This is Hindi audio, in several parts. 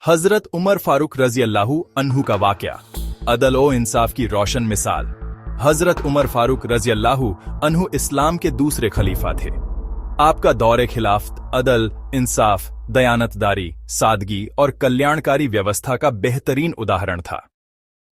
हजरत उमर फारूक रजी अल्लाहु अन्हु का वाकया, अदल ओ इंसाफ की रोशन मिसाल। हजरत उमर फारूक रजी अल्लाहु अन्हु इस्लाम के दूसरे खलीफा थे। आपका दौरे खिलाफत अदल, इंसाफ, दयानतदारी, सादगी और कल्याणकारी व्यवस्था का बेहतरीन उदाहरण था।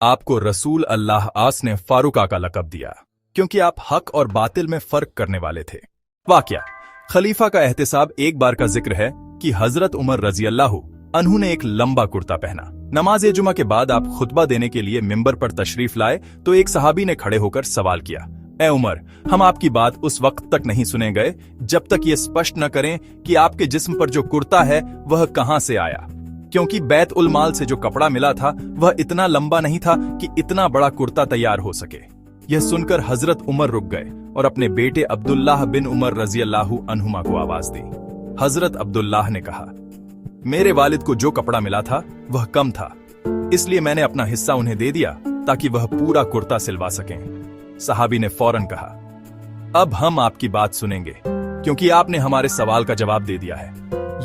आपको रसूल अल्लाह आस ने फारूका का लक़ब दिया क्योंकि आप हक और बातिल में फर्क करने वाले थे। वाकया, खलीफा का एहतिसाब एक बार का जिक्र है कि हजरत उमर रजी अल्लाहु अन्हु ने एक लंबा कुर्ता पहना। नमाज जुमा के बाद आप खुतबा देने के लिए मिंबर पर तशरीफ लाए तो एक सहाबी ने खड़े होकर सवाल किया, ए उमर, हम आपकी बात उस वक्त तक नहीं सुने गए जब तक ये स्पष्ट न करें कि आपके जिस्म पर जो कुर्ता है वह कहां से आया, क्योंकि बैत उल माल से जो कपड़ा मिला था वह इतना लंबा नहीं था कि इतना बड़ा कुर्ता तैयार हो सके। यह सुनकर हजरत उमर रुक गए और अपने बेटे अब्दुल्लाह बिन उमर रजी अल्लाहु अन्हुमा को आवाज दी। हजरत अब्दुल्लाह ने कहा, मेरे वालिद को जो कपड़ा मिला था वह कम था, इसलिए मैंने अपना हिस्सा उन्हें दे दिया ताकि वह पूरा कुर्ता सिलवा सकें। सहाबी ने फौरन कहा, अब हम आपकी बात सुनेंगे क्योंकि आपने हमारे सवाल का जवाब दे दिया है।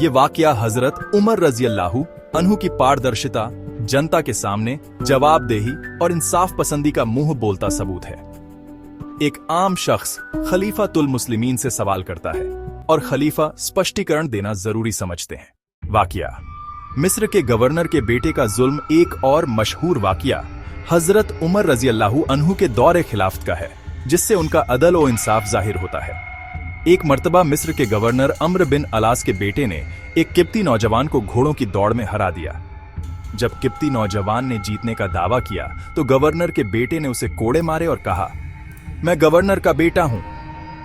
ये वाकया हजरत उमर रजी अल्लाहु अन्हु की पारदर्शिता, जनता के सामने जवाबदेही और इंसाफ पसंदी का मुंह बोलता सबूत है। एक आम शख्स खलीफा तुल मुस्लिमीन से सवाल करता है और खलीफा स्पष्टीकरण देना जरूरी समझते हैं। वाकया, मिस्र के गवर्नर के बेटे का जुल्म एक और मशहूर वाकया हजरत उमर रजी अल्लाहु अन्हु के दौरे खिलाफत का है, जिससे उनका अदल और इंसाफ जाहिर होता है। एक मर्तबा मिस्र के गवर्नर अम्र बिन अलास के बेटे ने एक किप्ती नौजवान को घोड़ों की दौड़ में हरा दिया। जब किप्ती नौजवान ने जीतने का दावा किया तो गवर्नर के बेटे ने उसे कोड़े मारे और कहा, मैं गवर्नर का बेटा हूं।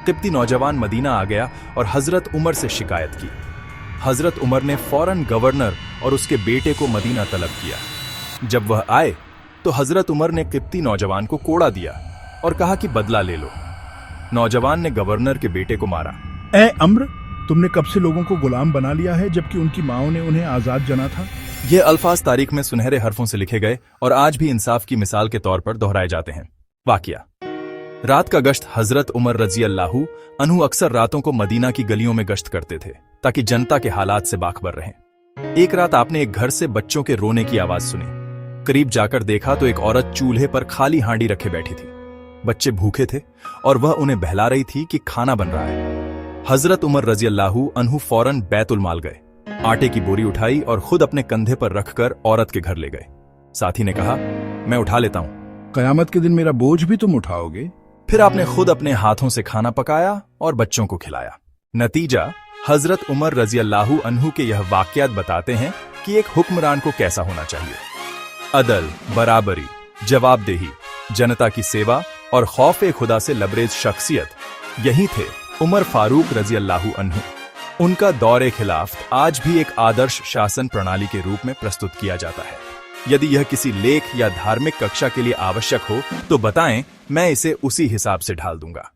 किप्ती नौजवान मदीना आ गया और हजरत उमर से शिकायत की। हजरत उमर ने फौरन गवर्नर और उसके बेटे को मदीना तलब किया। जब वह आए तो हजरत उमर ने किप्ती नौजवान को कोड़ा दिया और कहा कि बदला ले लो। नौजवान ने गवर्नर के बेटे को मारा। ए अम्र, तुमने कब से लोगों को गुलाम बना लिया है जबकि उनकी माओं ने उन्हें आजाद जना था। ये अल्फाज तारीख में सुनहरे हरफों से लिखे गए और आज भी इंसाफ की मिसाल के तौर पर दोहराए जाते हैं। वाकया, रात का गश्त हजरत उमर रजी अल्लाहु अन्हु अक्सर रातों को मदीना की गलियों में गश्त करते थे ताकि जनता के हालात से बाखबर रहें। एक रात आपने एक घर से बच्चों के रोने की आवाज सुनी। करीब जाकर देखा तो एक औरत चूल्हे पर खाली हांडी रखे बैठी थी। बच्चे भूखे थे और वह उन्हें बहला रही थी कि खाना बन रहा है। हजरत उमर रजी अल्लाहु अन्हु फौरन बैतुल माल गए, आटे की बोरी उठाई और खुद अपने कंधे पर रखकर औरत के घर ले गए। साथी ने कहा, मैं उठा लेता हूं। कयामत के दिन मेरा बोझ भी तुम उठाओगे। फिर आपने खुद अपने हाथों से खाना पकाया और बच्चों को खिलाया। नतीजा, हजरत उमर रजी अल्लाहु अन्हु के यह वाकयात बताते हैं कि एक हुक्मरान को कैसा होना चाहिए। अदल, बराबरी, जवाबदेही, जनता की सेवा और खौफ खुदा से लबरेज शख्सियत, यही थे उमर फारूक रजी अल्लाहु अन्हु। उनका दौरे खिलाफत आज भी एक आदर्श शासन प्रणाली के रूप में प्रस्तुत किया जाता है। यदि यह किसी लेख या धार्मिक कक्षा के लिए आवश्यक हो तो बताएं, मैं इसे उसी हिसाब से ढाल दूंगा।